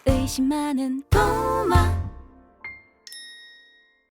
의심 많은 꼬마.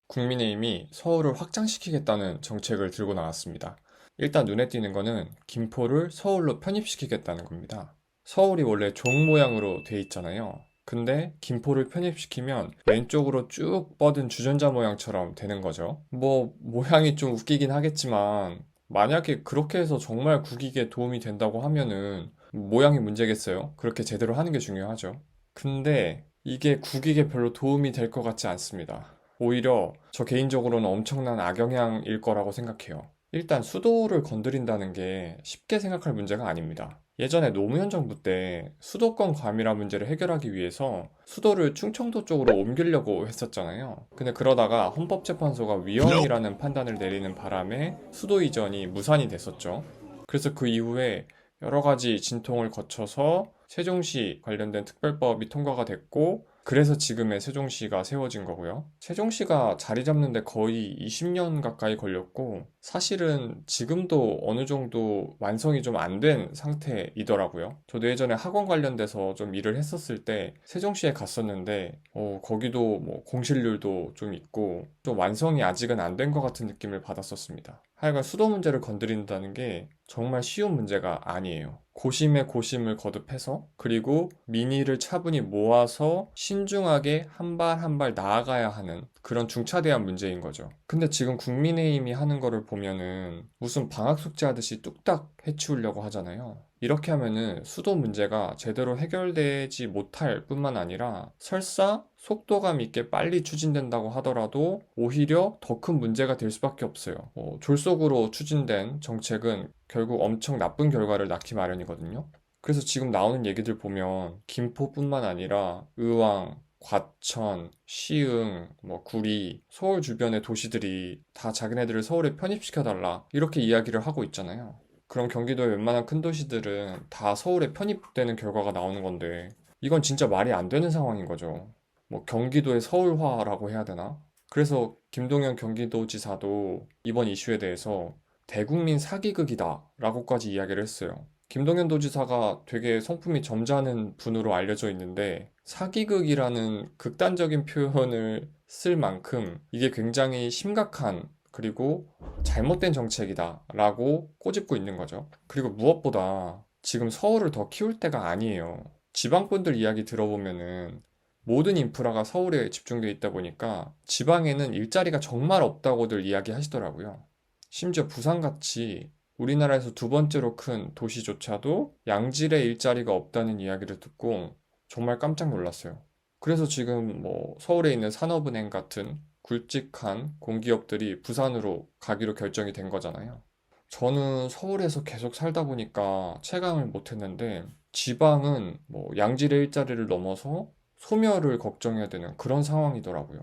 국민의힘이 서울을 확장시키겠다는 정책을 들고 나왔습니다. 일단 눈에 띄는 거는 김포를 서울로 편입시키겠다는 겁니다. 서울이 원래 종 모양으로 돼 있잖아요. 근데 김포를 편입시키면 왼쪽으로 쭉 뻗은 주전자 모양처럼 되는 거죠. 뭐 모양이 좀 웃기긴 하겠지만 만약에 그렇게 해서 정말 국익에 도움이 된다고 하면은 모양이 문제겠어요? 그렇게 제대로 하는 게 중요하죠. 근데 이게 국익에 별로 도움이 될 것 같지 않습니다. 오히려 저 개인적으로는 엄청난 악영향일 거라고 생각해요. 일단 수도를 건드린다는 게 쉽게 생각할 문제가 아닙니다. 예전에 노무현 정부 때 수도권 과밀화 문제를 해결하기 위해서 수도를 충청도 쪽으로 옮기려고 했었잖아요. 근데 그러다가 헌법재판소가 위헌이라는 판단을 내리는 바람에 수도 이전이 무산이 됐었죠. 그래서 그 이후에 여러 가지 진통을 거쳐서 세종시 관련된 특별법이 통과가 됐고, 그래서 지금의 세종시가 세워진 거고요. 세종시가 자리 잡는데 거의 20년 가까이 걸렸고, 사실은 지금도 어느 정도 완성이 좀 안 된 상태이더라고요. 저도 예전에 학원 관련돼서 좀 일을 했었을 때 세종시에 갔었는데, 거기도 뭐 공실률도 좀 있고, 좀 완성이 아직은 안 된 것 같은 느낌을 받았었습니다. 하여간 수도 문제를 건드린다는 게 정말 쉬운 문제가 아니에요. 고심에 고심을 거듭해서, 그리고 민의를 차분히 모아서 신중하게 한 발 한 발 나아가야 하는 그런 중차대한 문제인 거죠. 근데 지금 국민의힘이 하는 거를 보면은 무슨 방학 숙제 하듯이 뚝딱 해치우려고 하잖아요. 이렇게 하면은 수도 문제가 제대로 해결되지 못할 뿐만 아니라 설사 속도감 있게 빨리 추진된다고 하더라도 오히려 더 큰 문제가 될 수밖에 없어요. 졸속으로 추진된 정책은 결국 엄청 나쁜 결과를 낳기 마련이거든요. 그래서 지금 나오는 얘기들 보면 김포뿐만 아니라 의왕, 과천, 시흥, 뭐 구리, 서울 주변의 도시들이 다 자기네들을 서울에 편입시켜달라 이렇게 이야기를 하고 있잖아요. 그럼 경기도의 웬만한 큰 도시들은 다 서울에 편입되는 결과가 나오는 건데 이건 진짜 말이 안 되는 상황인 거죠. 뭐 경기도의 서울화라고 해야 되나? 그래서 김동연 경기도지사도 이번 이슈에 대해서 대국민 사기극이다 라고까지 이야기를 했어요. 김동연 도지사가 되게 성품이 점잖은 분으로 알려져 있는데 사기극이라는 극단적인 표현을 쓸 만큼 이게 굉장히 심각한, 그리고 잘못된 정책이다 라고 꼬집고 있는 거죠. 그리고 무엇보다 지금 서울을 더 키울 때가 아니에요. 지방분들 이야기 들어보면은 모든 인프라가 서울에 집중되어 있다 보니까 지방에는 일자리가 정말 없다고들 이야기하시더라고요. 심지어 부산같이 우리나라에서 두 번째로 큰 도시조차도 양질의 일자리가 없다는 이야기를 듣고 정말 깜짝 놀랐어요. 그래서 지금 뭐 서울에 있는 산업은행 같은 굵직한 공기업들이 부산으로 가기로 결정이 된 거잖아요. 저는 서울에서 계속 살다 보니까 체감을 못 했는데 지방은 뭐 양질의 일자리를 넘어서 소멸을 걱정해야 되는 그런 상황이더라고요.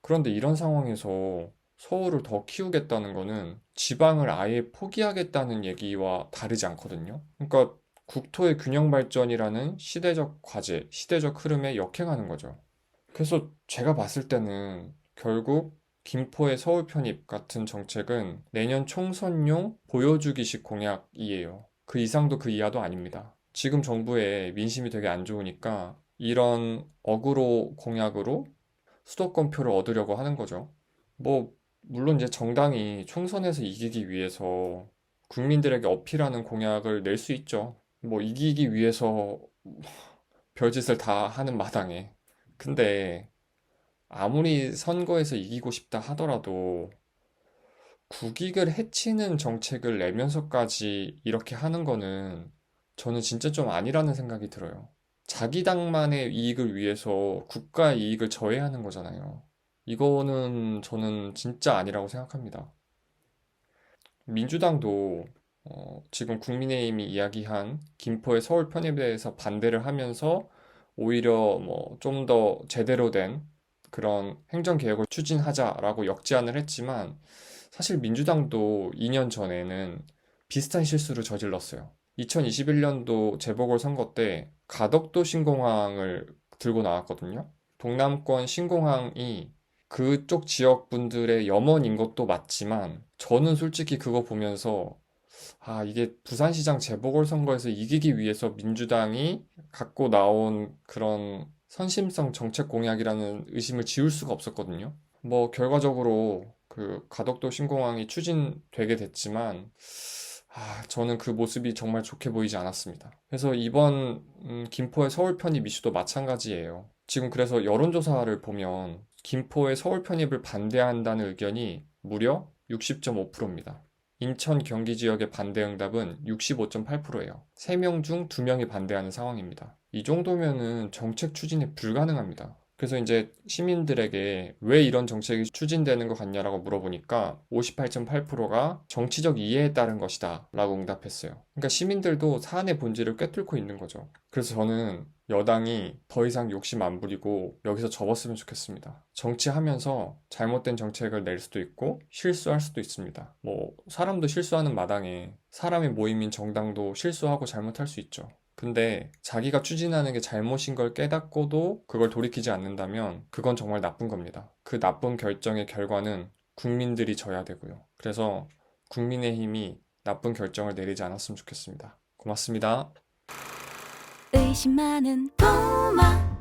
그런데 이런 상황에서 서울을 더 키우겠다는 거는 지방을 아예 포기하겠다는 얘기와 다르지 않거든요. 그러니까 국토의 균형 발전이라는 시대적 과제, 시대적 흐름에 역행하는 거죠. 그래서 제가 봤을 때는 결국 김포의 서울 편입 같은 정책은 내년 총선용 보여주기식 공약이에요. 그 이상도 그 이하도 아닙니다. 지금 정부의 민심이 되게 안 좋으니까 이런 어그로 공약으로 수도권 표를 얻으려고 하는 거죠. 뭐, 물론 이제 정당이 총선에서 이기기 위해서 국민들에게 어필하는 공약을 낼 수 있죠. 뭐, 이기기 위해서 별짓을 다 하는 마당에. 근데 아무리 선거에서 이기고 싶다 하더라도 국익을 해치는 정책을 내면서까지 이렇게 하는 거는 저는 진짜 좀 아니라는 생각이 들어요. 자기 당만의 이익을 위해서 국가의 이익을 저해하는 거잖아요. 이거는 저는 진짜 아니라고 생각합니다. 민주당도 지금 국민의힘이 이야기한 김포의 서울 편입에 대해서 반대를 하면서 오히려 뭐 좀 더 제대로 된 그런 행정개혁을 추진하자라고 역제안을 했지만 사실 민주당도 2년 전에는 비슷한 실수를 저질렀어요. 2021년도 재보궐 선거 때 가덕도 신공항을 들고 나왔거든요. 동남권 신공항이 그쪽 지역 분들의 염원인 것도 맞지만 저는 솔직히 그거 보면서 이게 부산시장 재보궐선거에서 이기기 위해서 민주당이 갖고 나온 그런 선심성 정책 공약이라는 의심을 지울 수가 없었거든요. 뭐 결과적으로 그 가덕도 신공항이 추진되게 됐지만 저는 그 모습이 정말 좋게 보이지 않았습니다. 그래서 이번 김포의 서울 편입 이슈도 마찬가지예요. 지금 그래서 여론조사를 보면 김포의 서울 편입을 반대한다는 의견이 무려 60.5%입니다. 인천 경기 지역의 반대 응답은 65.8%예요. 3명 중 2명이 반대하는 상황입니다. 이 정도면은 정책 추진이 불가능합니다. 그래서 이제 시민들에게 왜 이런 정책이 추진되는 것 같냐라고 물어보니까 58.8%가 정치적 이해에 따른 것이다 라고 응답했어요. 그러니까 시민들도 사안의 본질을 꿰뚫고 있는 거죠. 그래서 저는 여당이 더 이상 욕심 안 부리고 여기서 접었으면 좋겠습니다. 정치하면서 잘못된 정책을 낼 수도 있고 실수할 수도 있습니다. 뭐 사람도 실수하는 마당에 사람의 모임인 정당도 실수하고 잘못할 수 있죠. 근데 자기가 추진하는 게 잘못인 걸 깨닫고도 그걸 돌이키지 않는다면 그건 정말 나쁜 겁니다. 그 나쁜 결정의 결과는 국민들이 져야 되고요. 그래서 국민의힘이 나쁜 결정을 내리지 않았으면 좋겠습니다. 고맙습니다. 의심 많은 꼬마